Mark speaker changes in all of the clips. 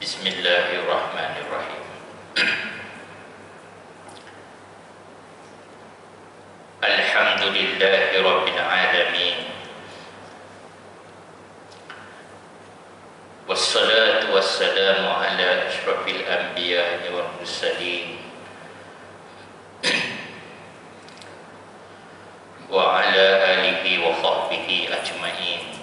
Speaker 1: Bismillahirrahmanirrahim. Alhamdulillahi Rabbil Alamin. Wassalatu wassalamu ala ashrafil anbiya'i wal mursalin wa ala alihi wa sahbihi ajma'in.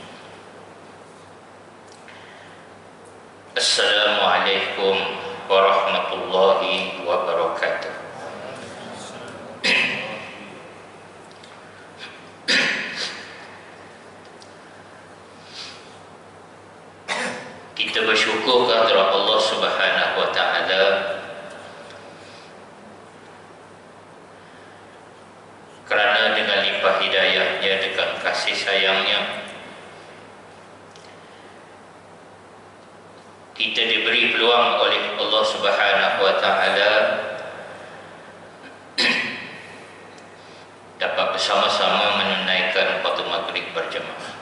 Speaker 1: Assalamualaikum warahmatullahi wabarakatuh. Kita bersyukur kepada Allah Subhanahu wa taala kerana dengan limpah hidayahnya, dengan kasih sayangnya, kita diberi peluang oleh Allah Subhanahu wa taala dapat bersama-sama menunaikan waktu maghrib berjamaah.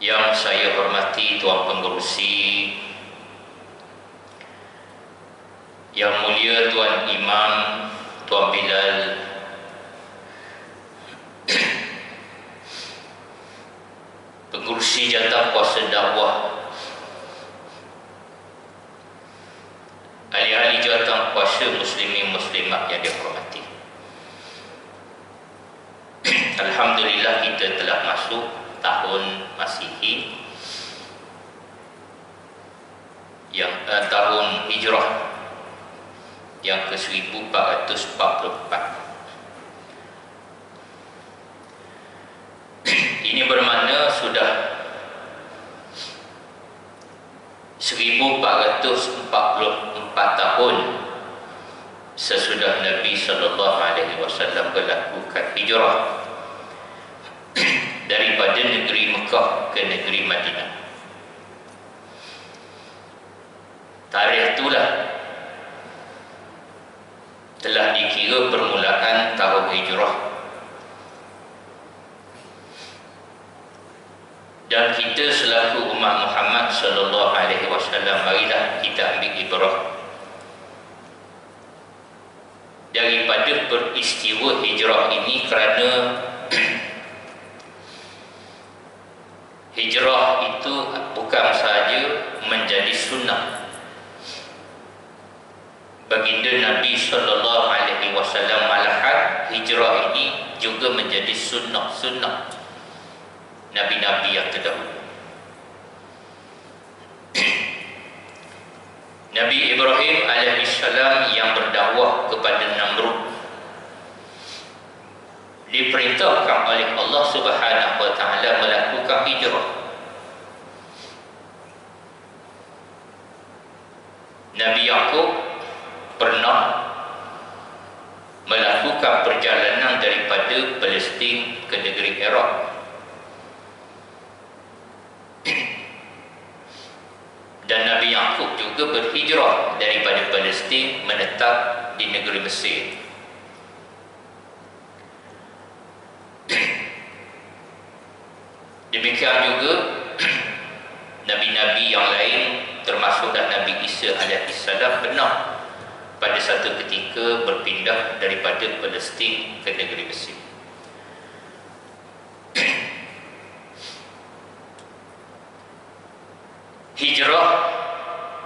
Speaker 1: Yang saya hormati Tuan Pengerusi, Yang Mulia Tuan Imam, Tuan Bilal, Pengerusi Jatah Kuasa Dakwah, ahli-ahli jawatan kuasa muslimin muslimat yang dihormati. Alhamdulillah, kita telah masuk tahun Masihi yang tahun Hijrah yang ke-1444. Ini bermakna sudah 1444 tahun sesudah Nabi SAW melakukan hijrah daripada negeri Mekah ke negeri Madinah. Tarikh itulah telah dikira permulaan tahun hijrah, dan kita selaku umat Muhammad sallallahu alaihi wasallam, marilah kita ambil ibrah daripada peristiwa hijrah ini, kerana hijrah itu bukan sahaja menjadi sunnah. Baginda Nabi sallallahu alaihi wasallam malahan hijrah ini juga menjadi sunnah Nabi-Nabi yang terdahulu. Nabi Ibrahim alaihissalam yang berdakwah kepada Namrud diperintahkan oleh Allah Subhanahu wa taala melakukan hijrah. Nabi Yaqub pernah melakukan perjalanan daripada Palestin ke negeri Iraq, dan Nabi Yaqub juga berhijrah daripada Palestin menetap di negeri Mesir. Demikian juga Nabi-Nabi yang lain, termasuklah Nabi Isa alaihissalam, pernah pada satu ketika berpindah daripada Palestin ke negeri Mesir. Hijrah,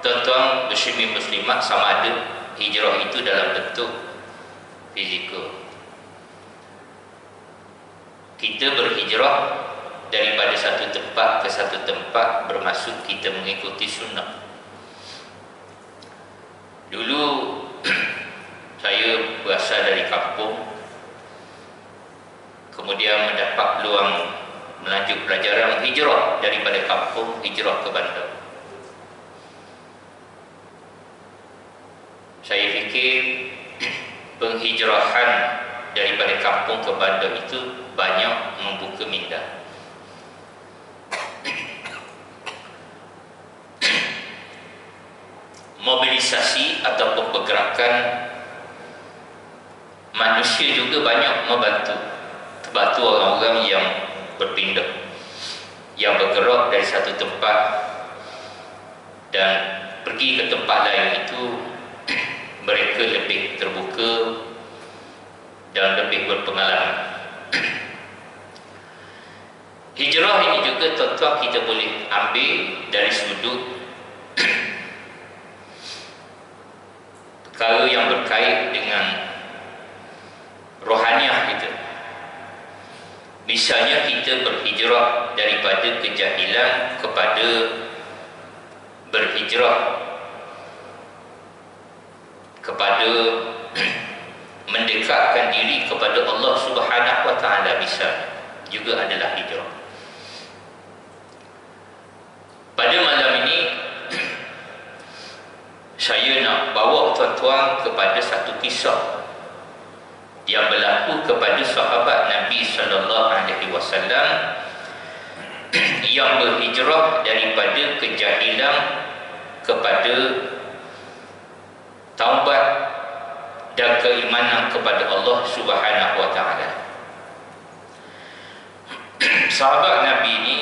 Speaker 1: tuan-tuan muslimin muslimat, sama ada hijrah itu dalam bentuk fizikal. Kita berhijrah daripada satu tempat ke satu tempat, bermaksud kita mengikuti sunnah. Dulu saya berasal dari kampung, kemudian mendapat peluang melanjut pelajaran, hijrah daripada kampung, hijrah ke bandar. Saya fikir penghijrahan daripada kampung ke bandar itu banyak membuka minda. Mobilisasi ataupun pergerakan manusia juga banyak membantu orang-orang yang berpindah, yang bergerak dari satu tempat dan pergi ke tempat lain itu mereka lebih terbuka dan lebih berpengalaman. Hijrah ini juga tuan-tuan kita boleh ambil dari sudut perkara yang berkait dengan rohaniah kita. Misalnya kita berhijrah daripada kejahilan kepada berhijrah kepada mendekatkan diri kepada Allah Subhanahu wa taala, bisa juga adalah hijrah. Pada malam ini saya nak bawa tuan-tuan kepada satu kisah yang berlaku kepada sahabat Nabi sallallahu alaihi wasallam yang berhijrah daripada kejahilan kepada taubat dan keimanan kepada Allah Subhanahu wa taala. Sahabat Nabi ini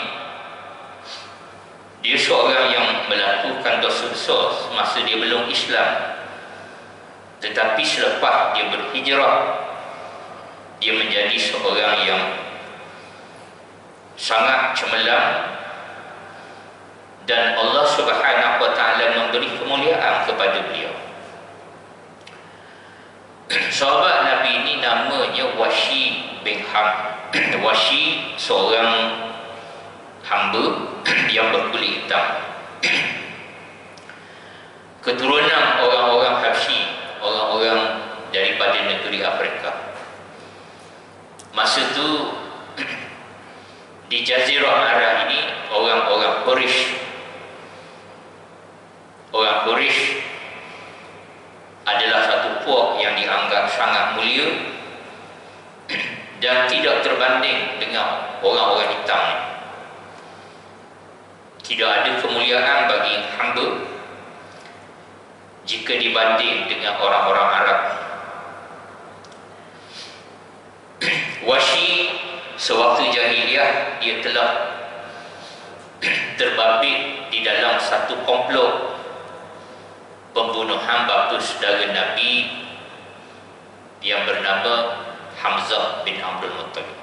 Speaker 1: dia seorang yang melakukan dosa besar semasa dia belum Islam, tetapi selepas dia berhijrah dia menjadi seorang yang sangat cemerlang dan Allah Subhanahu wa taala memberi kemuliaan kepada beliau. Sahabat Nabi ini namanya Washi bin Ham. Washi seorang hamba yang berkulit hitam, keturunan orang-orang Habsyi, orang-orang daripada negeri Afrika. Masa itu di Jazirah Arab ini orang-orang Quraisy, orang Quraisy adalah satu puak yang dianggap sangat mulia dan tidak terbanding dengan orang-orang hitam. Tidak ada kemuliaan bagi hamba jika dibanding dengan orang-orang Arab. Washi sewaktu jahiliyah dia telah terbabit di dalam satu komplot pembunuhan bapa saudara Nabi yang bernama Hamzah bin Abdul Muttalib.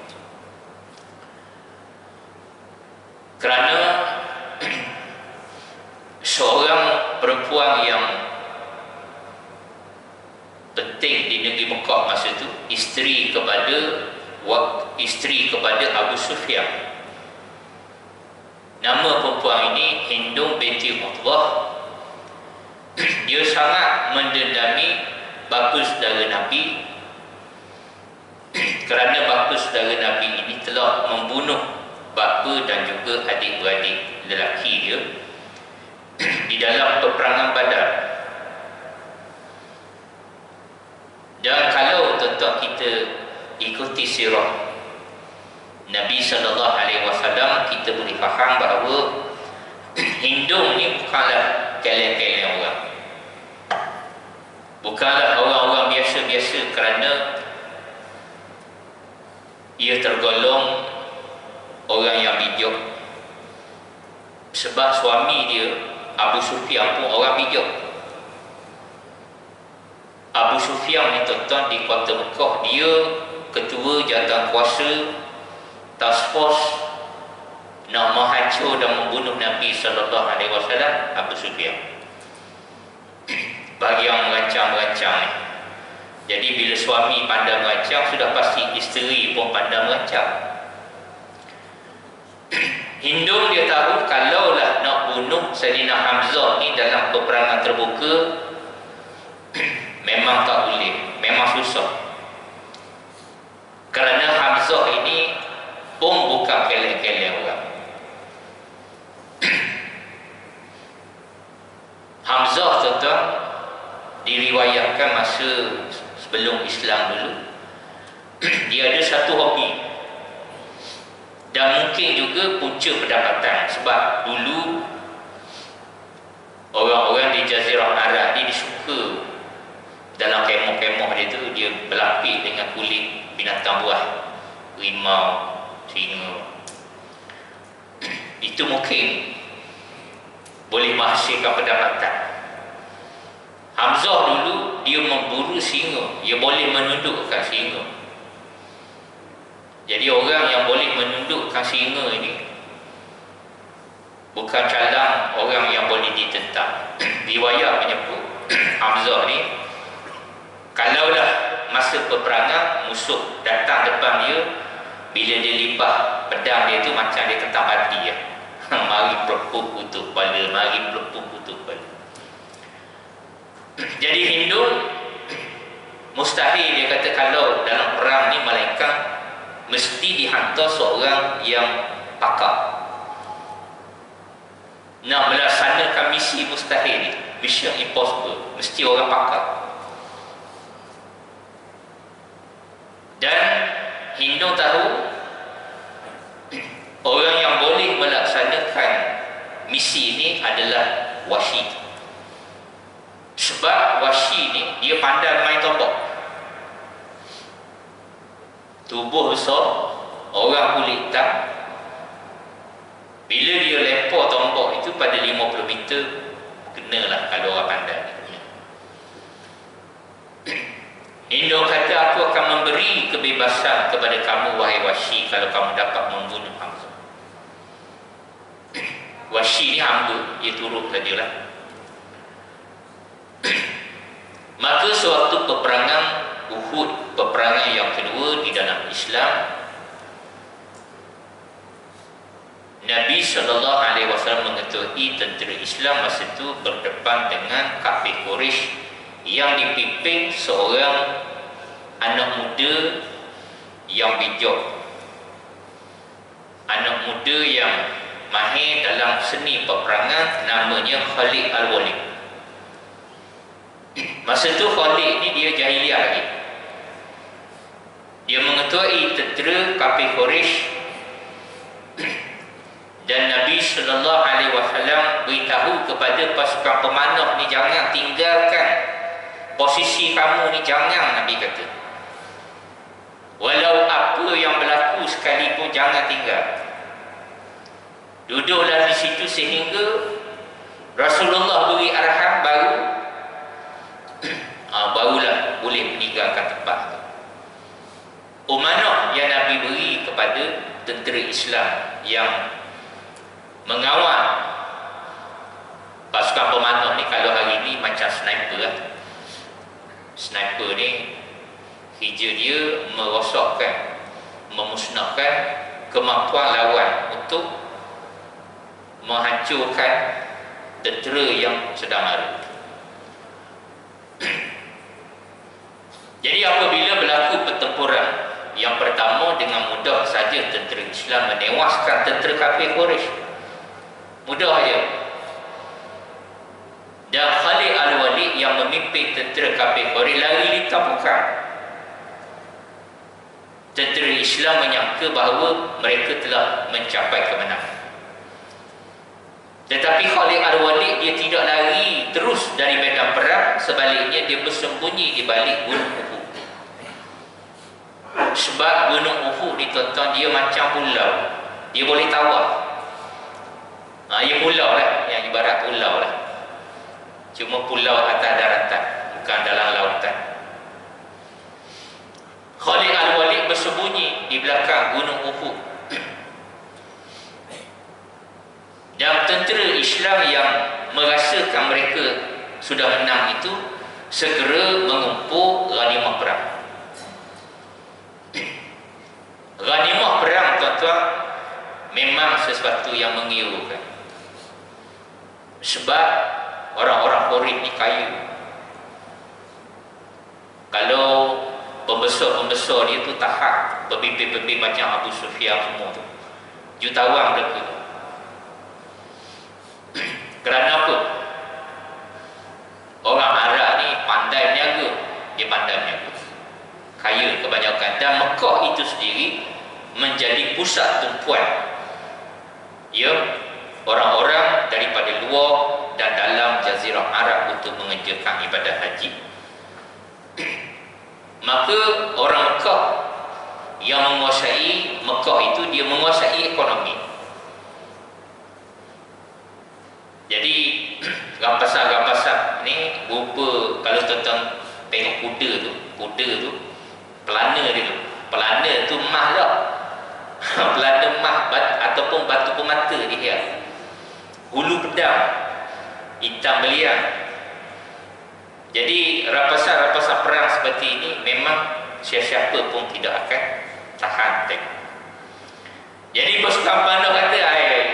Speaker 1: Kerana seorang perempuan yang penting di negeri Mekah masa itu, isteri kepada Abu Sufyan. Nama perempuan ini Hindum binti Utbah. Dia sangat mendendami bapa saudara Nabi kerana bapa saudara Nabi ini telah membunuh bapa dan juga adik-beradik lelaki dia di dalam peperangan Badar. Dan kalau tuan-tuan kita ikuti sirah Nabi sallallahu alaihi wasallam, kita boleh faham bahawa Hindum ni bukanlah keleng-keleng orang, bukanlah orang-orang biasa-biasa, kerana ia tergolong orang yang bijak. Sebab suami dia Abu Sufyan pun orang bijak. Abu Sufyan ni tuan-tuan di kota Mekah, dia ketua jawatan kuasa task force nak menghancur dan membunuh Nabi sallallahu alaihi wasallam. Abu Sufyan bagi yang merancang-merancang ni. Jadi bila suami pandai merancang, sudah pasti isteri pun pandai merancang. Hindum dia tahu kalaulah nak bunuh Sayyidina Hamzah ni dalam peperangan terbuka memang tak boleh, memang susah. Kerana Hamzah ini pun bukan keleng-keleng orang. Hamzah tuan-tuan diriwayatkan masa sebelum Islam dulu dia ada satu hobi dan mungkin juga punca pendapatan. Sebab dulu orang-orang di Jazirah Arab ni disuka dalam kemah-kemah dia tu, dia berlapis dengan kulit binatang buas, rimau, singa. Itu mungkin boleh menghasilkan pendapatan. Hamzah dulu dia memburu singa, dia boleh menundukkan singa. Jadi orang yang boleh menundukkan singa ini bukan calang orang yang boleh ditentang. Riwayat menyebut Hamzah ni, kalaulah masa peperangan musuh datang depan dia, bila dia limpah pedang dia tu macam dia ketam hati ya. Mari pelepuk putus kepala, mari pelepuk putus kepala. Jadi Hindu mustahil dia kata kalau dalam perang ni malaikat mesti dihantar seorang yang pakar. Nak melaksanakan misi mustahil, mission impossible, mesti orang pakar. Dan Hindu tahu orang yang boleh melaksanakan misi ini adalah Wahsy. Sebab Wahsy ni dia pandai main tombak. Tubuh besar, orang kulit hitam. Bila dia lempar tombak itu pada 50 meter, kenalah kalau orang pandai. Hindu kata, aku akan memberi kebebasan kepada kamu wahai Wahsy kalau kamu dapat membunuh Hamzah. Wahsy ni hamba, dia turut sajalah. Maka suatu peperangan Uhud, peperangan yang kedua di dalam Islam, Nabi SAW mengetahui tentera Islam masa itu berdepan dengan kafir Quraisy yang dipimpin seorang anak muda yang bijak, anak muda yang mahir dalam seni peperangan, namanya Khalid Al-Walid. Masa itu Khalid ni dia jahiliah lagi. Dia mengetahui tentera kafir Quraisy dan Nabi SAW beritahu kepada pasukan pemanah ni, jangan tinggalkan posisi kamu ni, jangan. Nabi kata, walau apa yang berlaku sekalipun jangan tinggal. Duduklah di situ sehingga Rasulullah beri arahan barulah boleh meninggalkan tempat itu. Umanah yang Nabi beri kepada tentera Islam yang mengawal pasukan pemanah ni, kalau hari ni macam sniper lah. Sniper ni kerja dia merosakkan, memusnahkan kemampuan lawan untuk menghancurkan tentera yang sedang lari. Jadi apabila berlaku pertempuran yang pertama, dengan mudah saja tentera Islam menewaskan tentera kafir Quraisy. Mudah aja. Dan Khalid Al-Walid yang memimpin tentera kafir Quraisy lari di tampakan. Tentera Islam menyangka bahawa mereka telah mencapai kemenangan. Tetapi Khalid Al-Walid dia tidak lari terus dari medan perang, sebaliknya dia bersembunyi di balik gunung Uhud. Sebab gunung Uhud ni tuan-tuan, dia macam pulau, dia boleh tawar. Ia pulau lah, yang ibarat pulau lah, cuma pulau atas daratan, bukan dalam lautan. Khalid Al-Walid bersembunyi di belakang gunung Uhud. Dan tentera Islam yang merasakan mereka sudah menang itu segera mengumpul ghanimah perang. Ghanimah perang tuan-tuan memang sesuatu yang menggiurkan. Sebab orang-orang Quraisy ni kaya. Kalau pembesar-pembesar dia tu tahap pemimpin-pemimpin macam Abu Sufyan semua tu, jutawan mereka. Kerana apa? Orang Arab ni pandai berniaga, dia pandai berniaga, kaya kebanyakan. Dan Mekah itu sendiri menjadi pusat tumpuan orang-orang daripada luar dan dalam Jazirah Arab untuk mengerjakan ibadah haji. Maka orang Mekah yang menguasai Mekah itu, dia menguasai ekonomi. Rampasan ni berupa, kalau tuan-tuan tengok kuda tu pelana dia tu. Pelana tu mah lah. Pelana mah ataupun batu permata dia. Hulu pedang, hitam beliang. Jadi rampasan perang seperti ini memang siapa-siapa pun tidak akan tahan tengok. Jadi pasukan Pandu kata,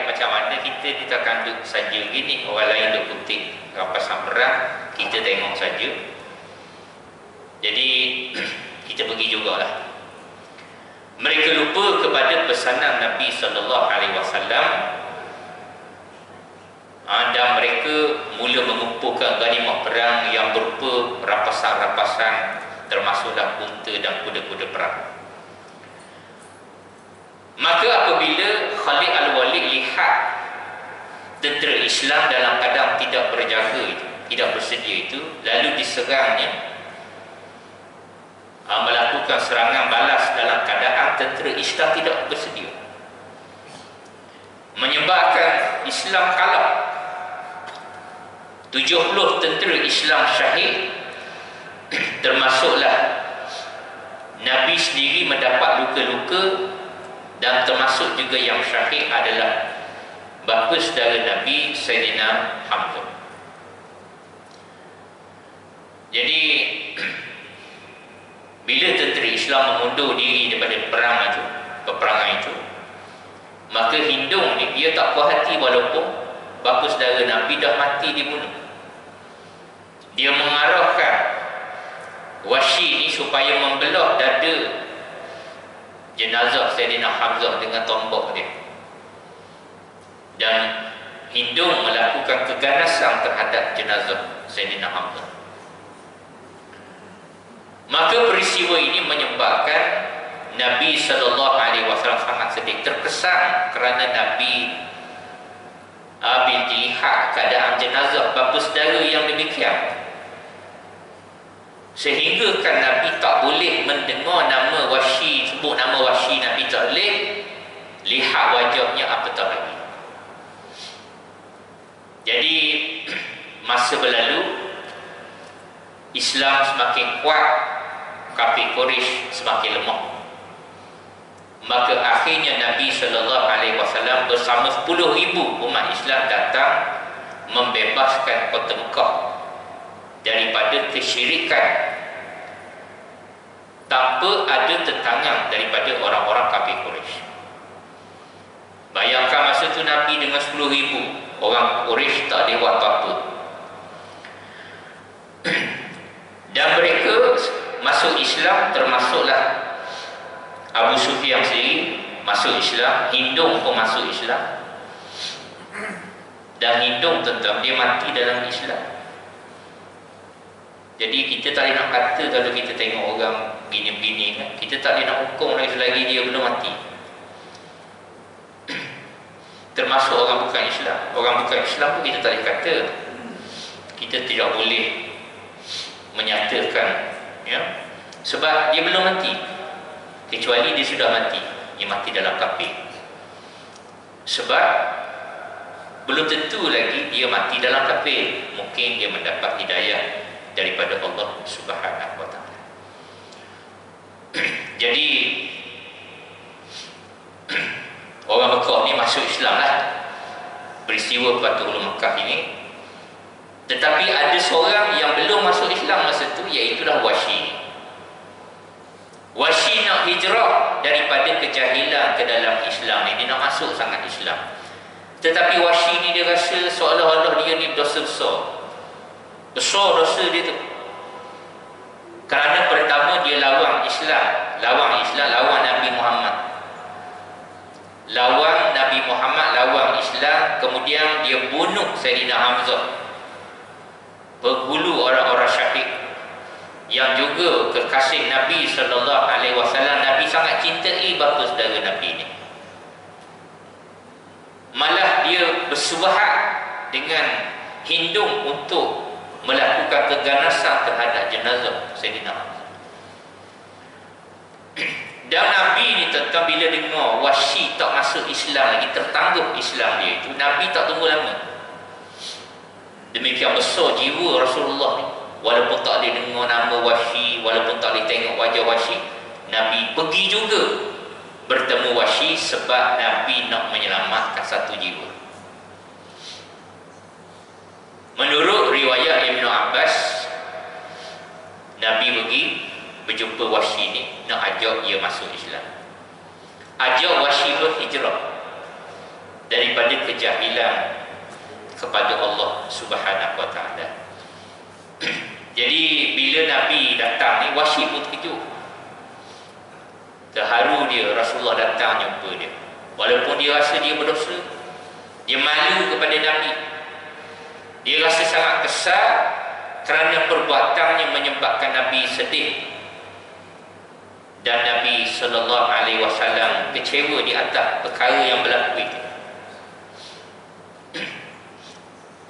Speaker 1: macam mana kita ni takkan duduk saja gini, orang lain duduk kutip rampasan perang, kita tengok saja. Jadi kita pergi jugalah. Mereka lupa kepada pesanan Nabi SAW, dan mereka mula mengumpulkan ghanimah perang yang berupa rampasan-rampasan, termasuklah unta dan kuda-kuda perang. Maka apabila Khalid Al-Walid lihat tentera Islam dalam keadaan tidak berjaga itu, tidak bersedia itu, lalu diserangnya, melakukan serangan balas dalam keadaan tentera Islam tidak bersedia, menyebabkan Islam kalah. 70 tentera Islam syahid, termasuklah Nabi sendiri mendapat luka-luka, dan termasuk juga yang syahid adalah bapa saudara Nabi Sayyidina Hamzah. Jadi bila tentera Islam mengundur diri daripada peperangan itu, maka Hindung ni dia tak puas hati walaupun bapa saudara Nabi dah mati dibunuh. Dia mengarahkan Wahsy ni supaya membelah dada jenazah Sayyidina Hamzah dengan tombak dia, dan Hindung melakukan keganasan terhadap jenazah Sayyidina Hamzah. Maka peristiwa ini menyebabkan Nabi SAW sangat sedih, terkesan kerana Nabi bila dilihat keadaan jenazah bapa saudara yang demikian, sehingga kan Nabi tak boleh mendengar nama Wahsy, sebut nama Wahsy, Nabi tak boleh lihat wajahnya apatah lagi. Jadi masa berlalu, Islam semakin kuat, kafir Quraisy semakin lemah. Maka akhirnya Nabi SAW bersama 10,000 umat Islam datang membebaskan kota Mekah daripada kesyirikan tanpa ada tentangan daripada orang-orang kafir Quraisy. Bayangkan masa itu Nabi dengan 10,000 orang Quraisy tak ada buat apa-apa. Dan mereka masuk Islam, termasuklah Abu Sufyan sendiri masuk Islam, Hindung pun masuk Islam. Dan Hindung tentang dia mati dalam Islam. Jadi kita tak boleh nak kata kalau kita tengok orang bini-bini kan, kita tak boleh nak hukum lagi selagi dia belum mati. Termasuk orang bukan Islam. Orang bukan Islam pun kita tak boleh kata. Kita tidak boleh menyatakan, ya, sebab dia belum mati. Kecuali dia sudah mati, dia mati dalam kafir. Sebab belum tentu lagi dia mati dalam kafir. Mungkin dia mendapat hidayah daripada Allah Subhanahu wa taala. Jadi orang Mekah ni masuk Islam lah, peristiwa Fathul Mekah ini. Tetapi ada seorang yang belum masuk Islam masa tu, iaitulah Wahsy. Wahsy nak hijrah daripada kejahilan ke dalam Islam ni, dia nak masuk sangat Islam. Tetapi Wahsy ni dia rasa seolah-olah dia ni dosa besar. Besar dosa dia tu. Kerana pertama dia lawan Islam, lawan Nabi Muhammad. Lawan Nabi Muhammad, lawan Islam, kemudian dia bunuh Sayyidina Hamzah. Berhulu orang-orang syahid yang juga kekasih Nabi SAW. Nabi sangat cintai bapa saudara Nabi ini. Malah dia bersubahat dengan Hindung untuk melakukan keganasan terhadap jenazah Sayyidina Hamzah. Dan Nabi ni tentang bila dengar Wahsy tak masuk Islam lagi, tertangguh Islam dia itu, Nabi tak tunggu lama. Demikian besar jiwa Rasulullah ni. Walaupun tak boleh dengar nama Wahsy, walaupun tak boleh tengok wajah Wahsy, Nabi pergi juga bertemu Wahsy sebab Nabi nak menyelamatkan satu jiwa. Menurut riwayat Ibn Abbas, Nabi pergi berjumpa Wahsy ni, nak ajak ia masuk Islam, ajak Wahsy berhijrah daripada kejahilan kepada Allah Subhanahu wa taala. Jadi bila Nabi datang ni, Wahsy pun terkejut. Terharu dia, Rasulullah datang jumpa dia. Walaupun dia rasa dia berdosa, dia malu kepada Nabi. Dia rasa sangat kesal kerana perbuatannya menyebabkan Nabi sedih. Dan Nabi sallallahu alaihi wasallam kecewa di atas perkara yang berlaku itu.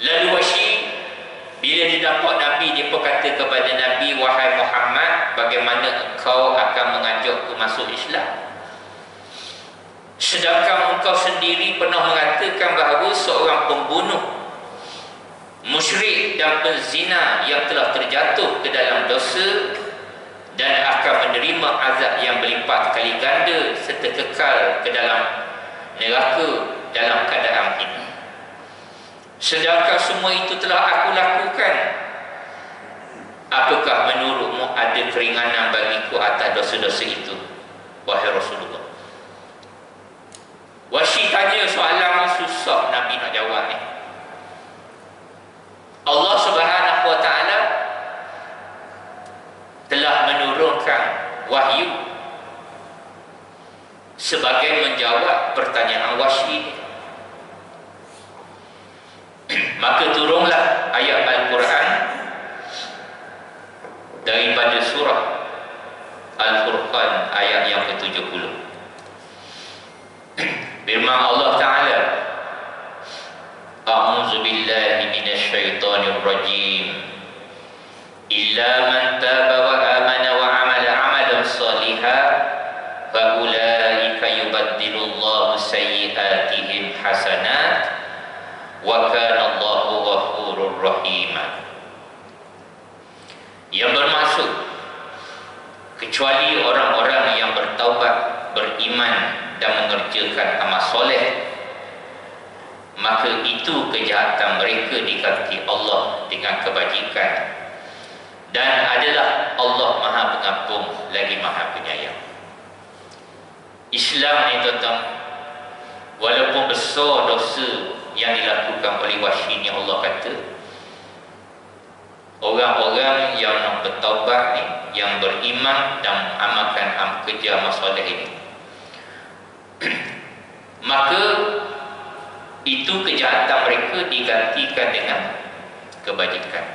Speaker 1: Lalu Wahsy bila dia dapat Nabi, dia berkata kepada Nabi, "Wahai Muhammad, bagaimana engkau akan mengajakku masuk Islam? Sedangkan engkau sendiri pernah mengatakan bahawa seorang pembunuh, musyrik dan penzina yang telah terjatuh ke dalam dosa dan akan menerima azab yang berlipat kali ganda serta kekal ke dalam neraka dalam keadaan hina. Sedangkan semua itu telah aku lakukan. Apakah menurutmu ada keringanan bagiku atas dosa-dosa itu, wahai Rasulullah?" Wahsy tanya soalan susah Nabi nak jawab ni. Allah Subhanahu wa taala telah menurunkan wahyu sebagai menjawab pertanyaan Wahsy ni. Maka turunlah ayat Al-Quran daripada surah Al-Furqan ayat yang ke-70. Firman Allah Ta'ala, "A'udzu billahi minasyaitonir rajim. Illa man taba wa amana wa amala amalan shalihan fa ulaika yubaddilullahu sayyi'atihim hasanat wa kana Allahu ghafurur rahim." Yang bermaksud, kecuali orang-orang yang bertaubat, beriman dan mengerjakan amal soleh, maka itu kejahatan mereka diganti Allah dengan kebajikan, dan adalah Allah Maha Pengampun lagi Maha Penyayang. Islam ni tuan-tuan, walaupun besar dosa yang dilakukan oleh Wahsy ni, Allah kata orang-orang yang nak bertaubat ni, yang beriman dan amalkan kerja amal soleh ini, maka itu kejahatan mereka digantikan dengan kebajikan.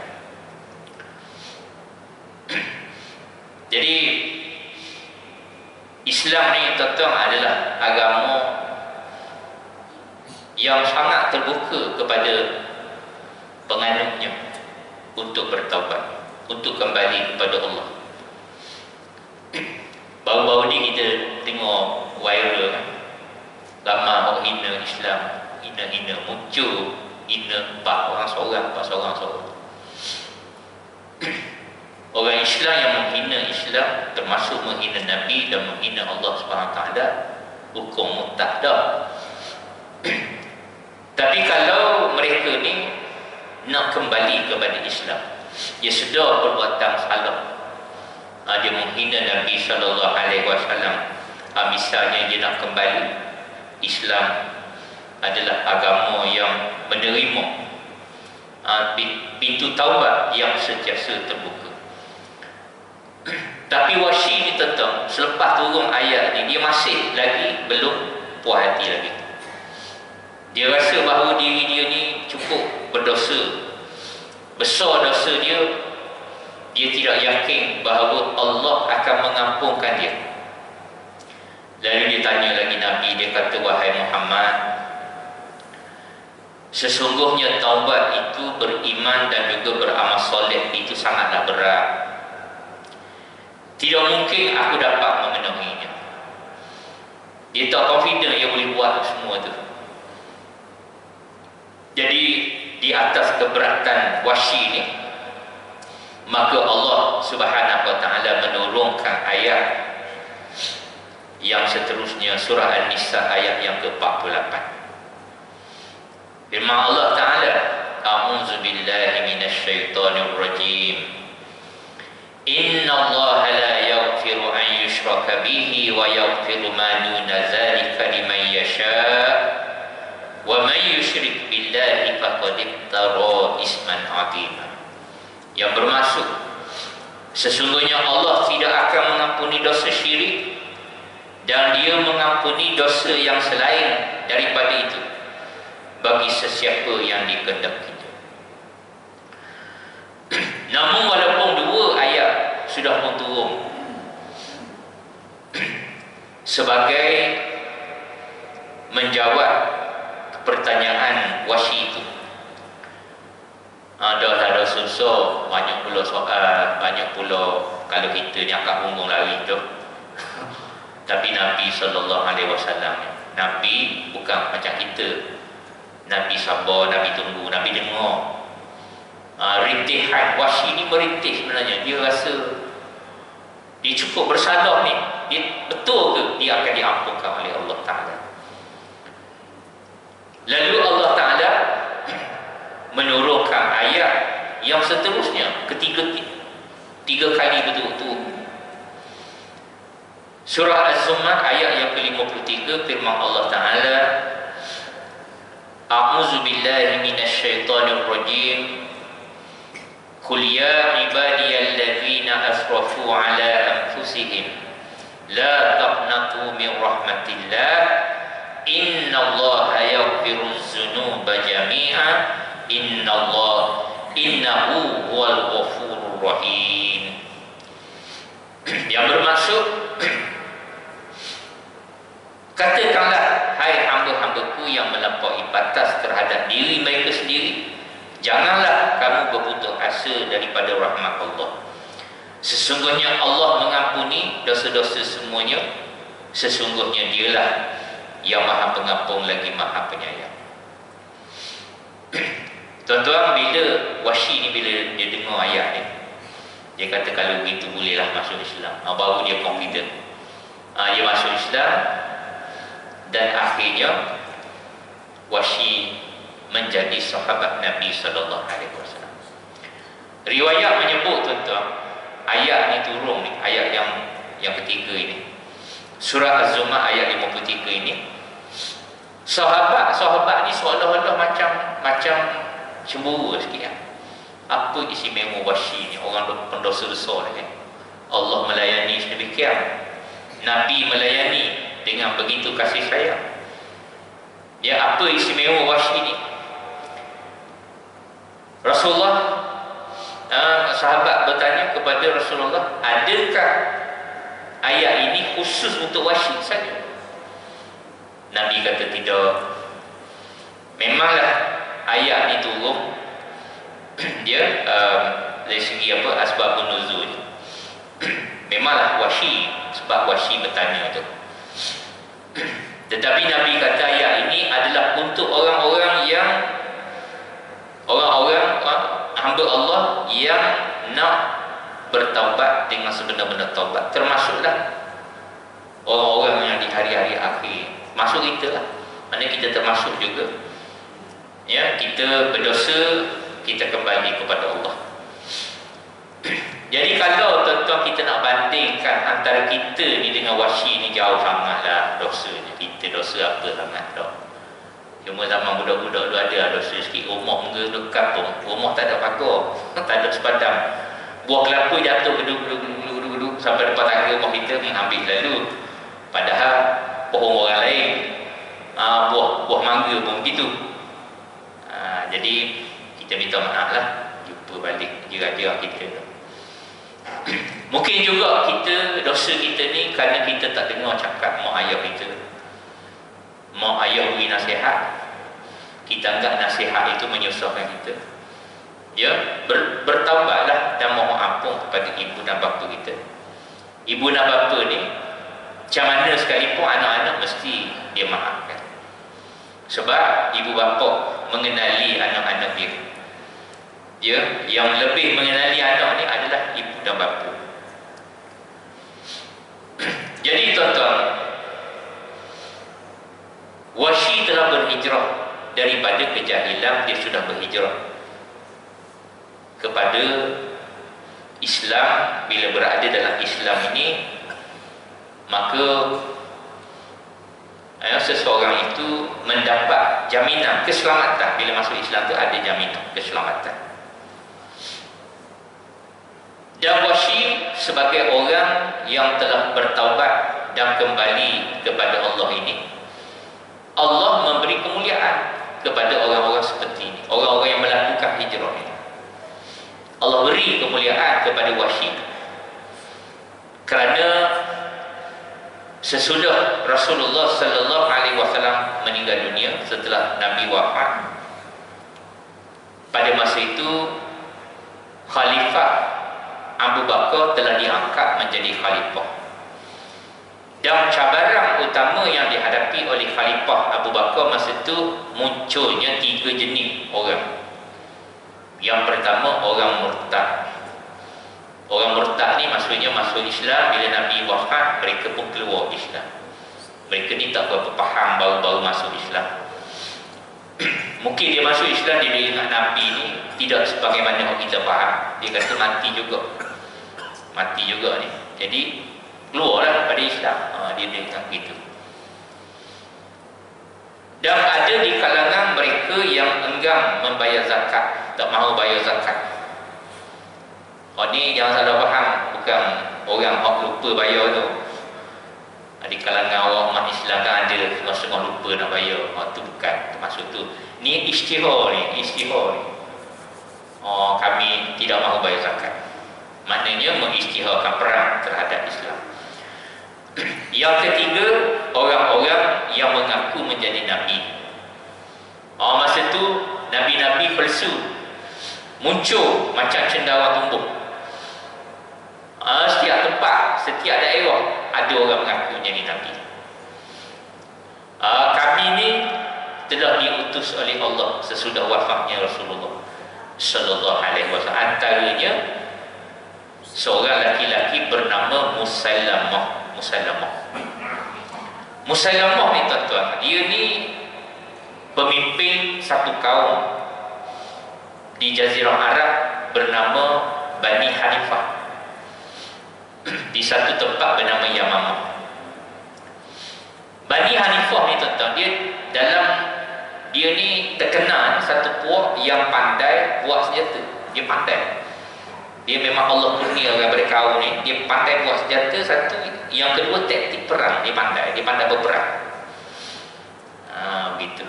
Speaker 1: Jadi Islam ni tuan-tuan adalah agama yang sangat terbuka kepada penganutnya untuk bertaubat, untuk kembali kepada Allah. Baru-baru ni kita tengok viral kan, ramai orang hina Islam, hina-hina, muncul hina empat orang seorang. Orang Islam yang menghina Islam termasuk menghina Nabi dan menghina Allah SWT, hukum murtad dah. Tapi kalau mereka ni nak kembali kepada Islam, dia sedar perbuatan salah, dia menghina Nabi SAW, misalnya dia nak kembali, Islam adalah agama yang menerima, pintu taubat yang sentiasa terbuka. Tapi Wahsy ni tuan-tuan, selepas turun ayat ni, dia masih lagi belum puas hati lagi. Dia rasa bahawa diri dia ni cukup berdosa, besar dosa dia. Dia tidak yakin bahawa Allah akan mengampunkan dia. Lalu dia tanya lagi Nabi, dia kata, "Wahai Muhammad, sesungguhnya taubat itu, beriman dan juga beramal soleh itu sangatlah berat. Tidak mungkin aku dapat memenuhinya." Dia tak confident dia boleh buat semua tu. Jadi di atas keberatan Wahsy ini, maka Allah Subhanahu wa taala menurunkan ayat yang seterusnya, surah An-Nisa ayat yang ke-48. Firman Allah taala, a'udzu billahi minasyaitonir rajim. Innallaha la yaghfiru an yushraka bihi wa yaghfiru ma duna dzalika liman yasha' wa man yusyrik billahi faqad iftara isman 'azima. Yang bermaksud, sesungguhnya Allah tidak akan mengampuni dosa syirik dan Dia mengampuni dosa yang selain daripada itu bagi sesiapa yang dikehendakinya. Namun walaupun dua ayat sudah pun turun sebagai menjawab pertanyaan Wahsy itu, dah susah, banyak pula soal, banyak pula kalau kita ni akak bumbung lari tu. Tapi Nabi SAW, Nabi bukan macam kita. Nabi sabar, Nabi tunggu, Nabi dengar. Rintihan Wahsy ni merintih sebenarnya. Dia rasa dia cukup bersalah ni, dia betul ke dia akan diampunkan oleh Allah Ta'ala. Lalu Allah Ta'ala menurunkan ayat yang seterusnya, tiga kali betul-betul. Surah Az-Zumar ayat yang ke-53, firman Allah Ta'ala, a'udzu billahi minasyaitonir rajim. Qul ya ibadiyalladzina asrafu ala anfusihim la taqnatu min rahmatillah innallaha yaghfiruz dzunuba jami'an innahu huwal ghafurur rahim. Yang bermaksud, katakanlah, hai hamba-hambaku yang melampaui batas terhadap diri mereka sendiri, janganlah kamu berputus asa daripada rahmat Allah. Sesungguhnya Allah mengampuni dosa-dosa semuanya. Sesungguhnya Dialah yang Maha Pengampun lagi Maha Penyayang. Tuan-tuan, bila Wahsy ni, bila dia dengar ayat ni, dia kata kalau begitu bolehlah masuk Islam. Baru dia confident. Dia masuk Islam, dan akhirnya Wahsy menjadi sahabat Nabi SAW. Riwayat menyebut, tuan-tuan, ayat ni turun ni, ayat yang ketiga ini, surah Az-Zumar ayat 53 ini, sahabat ni seolah-olah macam cemburu sikit. Apa istimewa Wahsy ni, orang pendosa besar ni, Allah melayani sedemikian, Nabi melayani dengan begitu kasih sayang. Ya, apa istimewa Wahsy ni? Rasulullah, sahabat bertanya kepada Rasulullah, adakah ayat ini khusus untuk Wahsy saja? Nabi kata tidak. Memanglah ayat ini turun, dia dari segi asbabun nuzul. Memanglah Wahsy, sebab Wahsy bertanya tu. Tetapi Nabi kata ayat ini adalah untuk orang-orang hamba Allah yang nak bertaubat dengan sebenar-benar taubat. Termasuklah orang-orang yang di hari-hari akhir. Masuk kita lah. Maksudnya kita termasuk juga. Ya, kita berdosa, kita kembali kepada Allah. Jadi kalau tuan-tuan kita nak bandingkan antara kita ni dengan Wahsy ni, jauh sangatlah dosanya. Kita dosa apa sangat tak. Cuma zaman budak-budak dulu ada dosa sikit. Rumah muka duduk kampung, rumah tak ada pagar, tak ada sepadam, buah kelapa jatuh geduk sampai depan tangga rumah kita, ambil lalu. Padahal pohon orang lain, buah mangga pun begitu. Jadi kita minta maaf lah, jumpa balik jiran-jiran kita. Mungkin juga dosa kita ni kerana kita tak dengar cakap mak ayah kita. Mak ayah beri nasihat, kita anggap nasihat itu menyusahkan kita. Ya, bertaubatlah dan mohon ampun kepada ibu dan bapa kita. Ibu dan bapa ni macam mana sekalipun, anak-anak mesti dia maafkan. Sebab ibu bapa mengenali anak-anak dia. Yang lebih mengenali anak ni adalah ibu dan bapa. Jadi tuan-tuan, Wahsy telah berhijrah daripada kejahilan, dia sudah berhijrah kepada Islam. Bila berada dalam Islam ini, maka seseorang itu mendapat jaminan keselamatan. Bila masuk Islam itu ada jaminan keselamatan. Dan Wahsy sebagai orang yang telah bertaubat dan kembali kepada Allah ini, Allah memberi kemuliaan kepada orang-orang seperti ini, orang-orang yang melakukan hijrah ini. Allah beri kemuliaan kepada Wahsy kerana sesudah Rasulullah sallallahu alaihi wasallam meninggal dunia, setelah Nabi wafat, pada masa itu Khalifah Abu Bakar telah diangkat menjadi khalifah. Dan cabaran utama yang dihadapi oleh Khalifah Abu Bakar masa itu, munculnya 3 jenis orang. Yang pertama, orang murtad. Orang murtad ni maksudnya masuk Islam, bila Nabi wafat mereka pun keluar Islam. Mereka ni tak berapa faham, baru-baru masuk Islam. Mungkin dia masuk Islam, dia ingat Nabi ni tidak sebagaimana kita faham. Dia kata mati juga. Mati juga ni. Jadi keluarlah pada Islam. Dia ingat begitu. Dan ada di kalangan mereka yang enggan membayar zakat, tak mahu bayar zakat. Ni jangan salah faham, bukan orang hak lupa bayar tu. Di kalangan orang umat Islam kan ada setengah-setengah lupa nak bayar. Tu bukan, termasuk tu. Ni istihar ni. Kami tidak mahu bayar zakat. Maknanya mengisytiharkan perang terhadap Islam. Yang ketiga, orang-orang yang mengaku menjadi Nabi. Masa tu Nabi-Nabi palsu muncul macam cendawan tumbuh. Setiap tempat, setiap daerah ada orang mengaku menjadi Nabi. Kami ni telah diutus oleh Allah sesudah wafatnya Rasulullah sallallahu alaihi wasallam. Antaranya seorang laki-laki bernama Musailamah ni tuan-tuan, dia ni pemimpin satu kaum di Jazirah Arab bernama Bani Hanifah, di satu tempat bernama Yamamah. Bani Hanifah ni tuan-tuan, dia ni terkenal satu puak yang pandai buat senjata. Dia pandai. Dia memang Allah kurnia orang berkaum ni. Dia pandai buat senjata satu. Yang kedua, taktik perang. Dia pandai berperang. Begitu.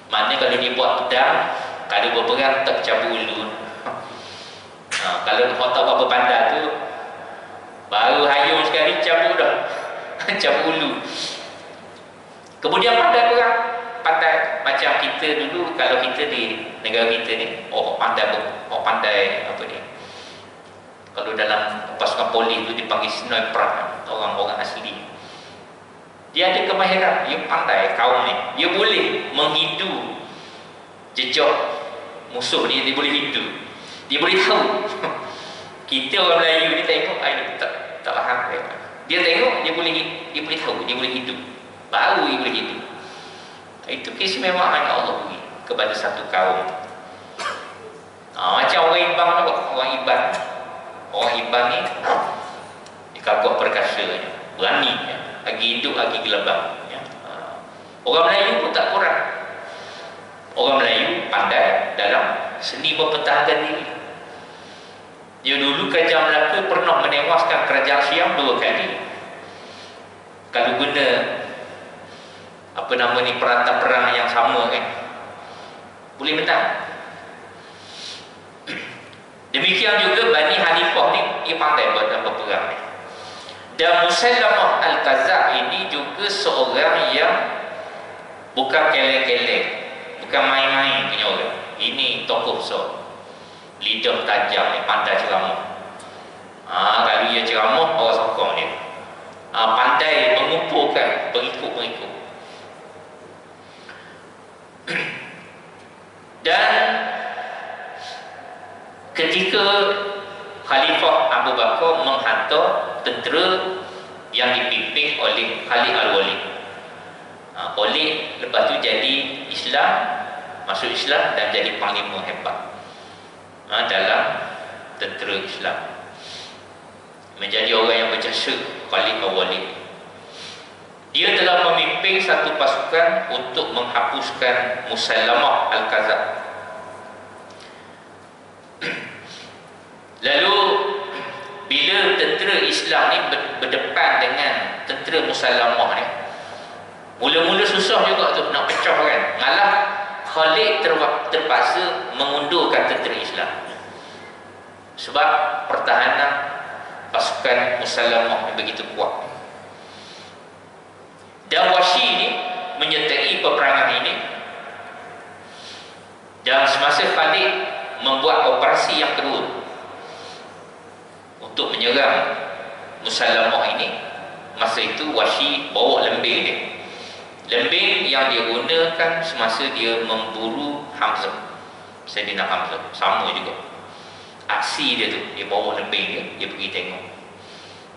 Speaker 1: Maknanya kalau dia buat pedang, kalau berperang tak cabut ulu. Kalau orang tak apa pandai tu, baru hayung sekali cabut dah. Cabut ulu. Kemudian pandai perang. Pandai macam kita dulu, kalau kita di negara kita ni, pandai apa ni, kalau dalam pasukan polis tu dipanggil sniper, orang-orang asli. Dia ada kemahiran, dia pandai kaum ni. Dia boleh menghidu jejak musuh dia boleh hidu. Dia boleh tahu. Kita orang Melayu ni tengok, tak faham. Dia tengok, dia boleh tahu, dia boleh hidu. Baru dia boleh hidu. Itu keistimewaan yang Allah beri kepada satu kaum. Macam orang Iban tu, orang Iban ni dikagak perkasanya, berani, lagi hidup lagi gelabang. Orang Melayu pun tak kurang. Orang Melayu pandai dalam seni mempertahankan diri. Dia dulu Kerajaan Melaka pernah menewaskan Kerajaan Siam 2 kali. Kalau guna peralatan perang yang sama kan, boleh menang. Demikian juga Bani Hanifah ni, dia pandai buat dalam berperang ni. Dan Musailamah Al-Kazab ini juga seorang yang bukan kelek-kelek, bukan main-main punya orang. Ini tokoh besar, lidah tajam ni, pandai ceramah. Kalau dia ceramah, orang sokong dia. Pandai mengumpulkan pengikut-pengikut. Dan ketika Khalifah Abu Bakar menghantar tentera yang dipimpin oleh Khalid Al-Walid. Khalid lepas tu jadi Islam, masuk Islam dan jadi panglima hebat dalam tentera Islam. Menjadi orang yang berjasa, Khalid Al-Walid. Dia telah memimpin satu pasukan untuk menghapuskan Musailamah Al-Kadzab. Lalu bila tentera Islam ni berdepan dengan tentera Musailamah ni, mula-mula susah juga tu nak pecah kan. Malah Khalid terpaksa mengundurkan tentera Islam sebab pertahanan pasukan Musailamah yang begitu kuat. Dan Wahsy ini menyertai peperangan ini. Dan semasa Khalid membuat operasi yang kedua untuk menyerang Musailamah ini, masa itu Wahsy bawa lembing dia. Lembing yang dia gunakan semasa dia memburu Hamzah, Sayyidina Hamzah. Sama juga aksi dia tu, dia bawa lembing dia pergi tengok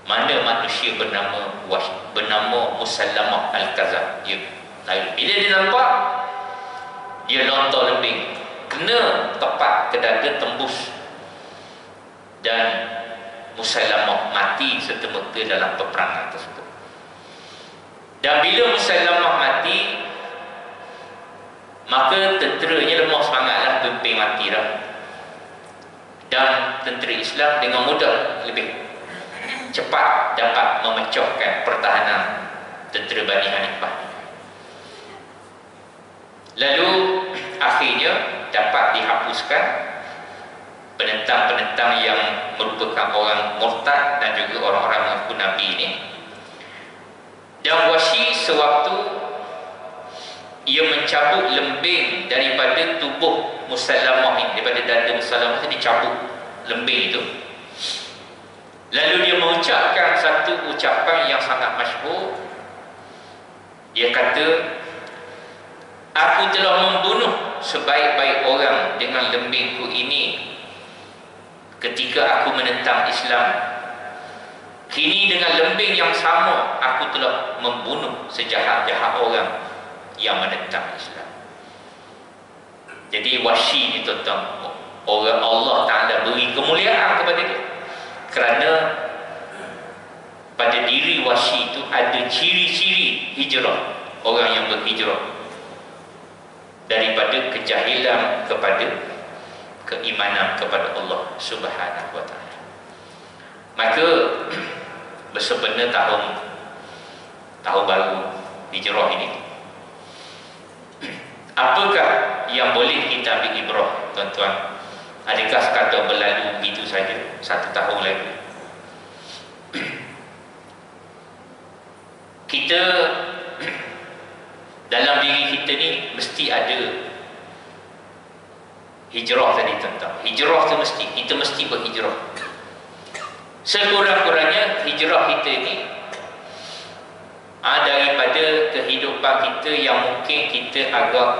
Speaker 1: mana manusia bernama Musailamah Al-Kadzab. Bila dia nampak, dia lontar lembing, kena tepat ke dada, tembus, dan Musailamah mati serta-merta dalam peperangan tersebut. Dan bila Musailamah mati, maka tenteranya lemah semangatlah, pimpin mati dah. Dan tentera Islam dengan mudah lebih cepat dapat memecahkan pertahanan tentera Bani Hanifah. Lalu akhirnya dapat dihapuskan penentang-penentang yang merupakan orang murtad dan juga orang-orang mengaku Nabi ini. Dan Wahsy sewaktu ia mencabut lembing daripada tubuh Musailamah ini, daripada dada Musailamah itu dicabut lembing itu. Lalu dia mengucapkan satu ucapan yang sangat masyhur. Dia kata, "Aku telah membunuh sebaik-baik orang dengan lembingku ini ketika aku menentang Islam. Kini dengan lembing yang sama, aku telah membunuh sejahat-jahat orang yang menentang Islam." Jadi Wahsy ni tuan-tuan, orang Allah Ta'ala beri kemuliaan kepada dia kerana pada diri Wahsy itu ada ciri-ciri hijrah, orang yang berhijrah daripada kejahilan kepada keimanan kepada Allah Subhanahu wa Ta'ala. Maka bersempena tahun baru hijrah ini, apakah yang boleh kita ambil ibrah, tuan-tuan? Adakah sekadar berlalu begitu saja 1 tahun lagi? Kita dalam diri kita ni mesti ada hijrah tadi, tuan-tuan. Hijrah tu kita mesti berhijrah. Sekurang-kurangnya hijrah kita ni daripada kehidupan kita yang mungkin kita agak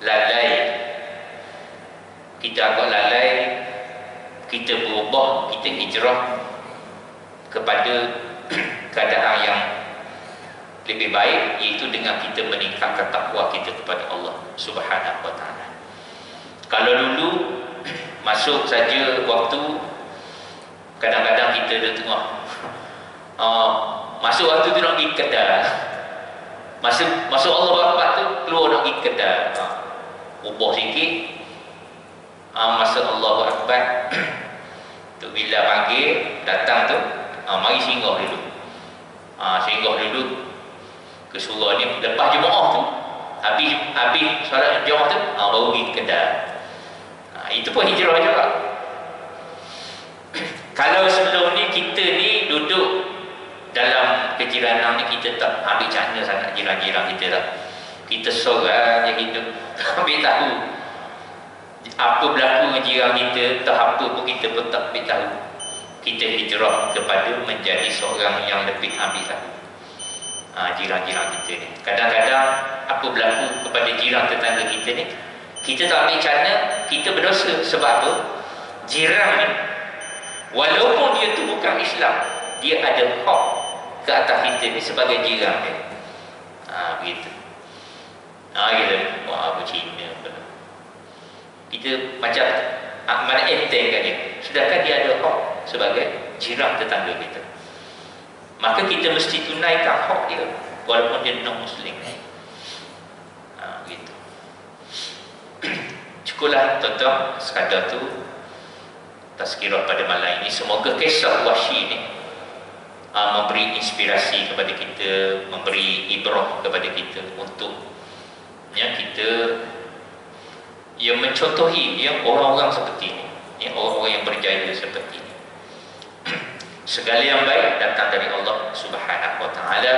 Speaker 1: lalai. Kita berubah, kita hijrah kepada keadaan yang lebih baik, iaitu dengan kita meningkatkan takwa kita kepada Allah Subhanahu wa Ta'ala. Kalau dulu masuk saja waktu, kadang-kadang kita dah tengok masuk waktu tu nak pergi kedai, masuk Allah Akbar tu keluar nak pergi kedai, ubah sikit. Masa Allahu Akbar tu bila panggil datang tu, mari singgah dulu. Singgah dulu ke surau ni, lepas jemaah tu habis solat jemaah tu baru pergi kedai. Itu pun hijrah juga. Kalau sebelum ni kita ni duduk dalam kejiranan ni, kita tak ambil cana sangat jiran-jiran kita tak. Kita seorang je hidup, ambil tahu apa berlaku dengan jiran kita, tak apa pun kita pun tak ambil tahu. Kita hijrah kepada menjadi seorang yang lebih ambil tahu jiran-jiran kita ni. Kadang-kadang apa berlaku kepada jiran tetangga kita ni, Kita tak ambil cara, kita berdosa. Sebab apa? Jiran ni, walaupun dia tu bukan Islam, dia ada hak ke atas kita ni sebagai jiran dia. Begitu. Kita wah apa Cina apa. Kita macam mana enteng kat dia. Sedangkan dia ada hak sebagai jiran tetangga kita. Maka kita mesti tunaikan hak dia walaupun dia non-Muslim. Gitu. Cukuplah tuan-tuan sekadar tu tazkirah pada malam ini. Semoga kisah Wahsy ni memberi inspirasi kepada kita, memberi ibrah kepada kita untuk kita yang mencontohi orang-orang seperti ini, orang-orang yang berjaya seperti ini. Segala yang baik datang dari Allah Subhanahu wa taala,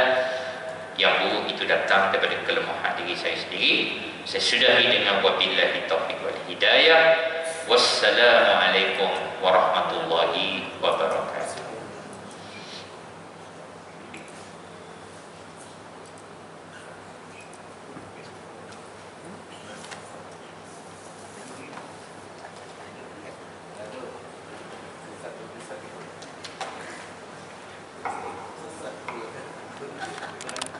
Speaker 1: yang buruk itu datang daripada kelemahan diri saya sendiri. Saya sudahi dengan wabillahi taufiq wal hidayah. Wassalamualaikum warahmatullahi wabarakatuh.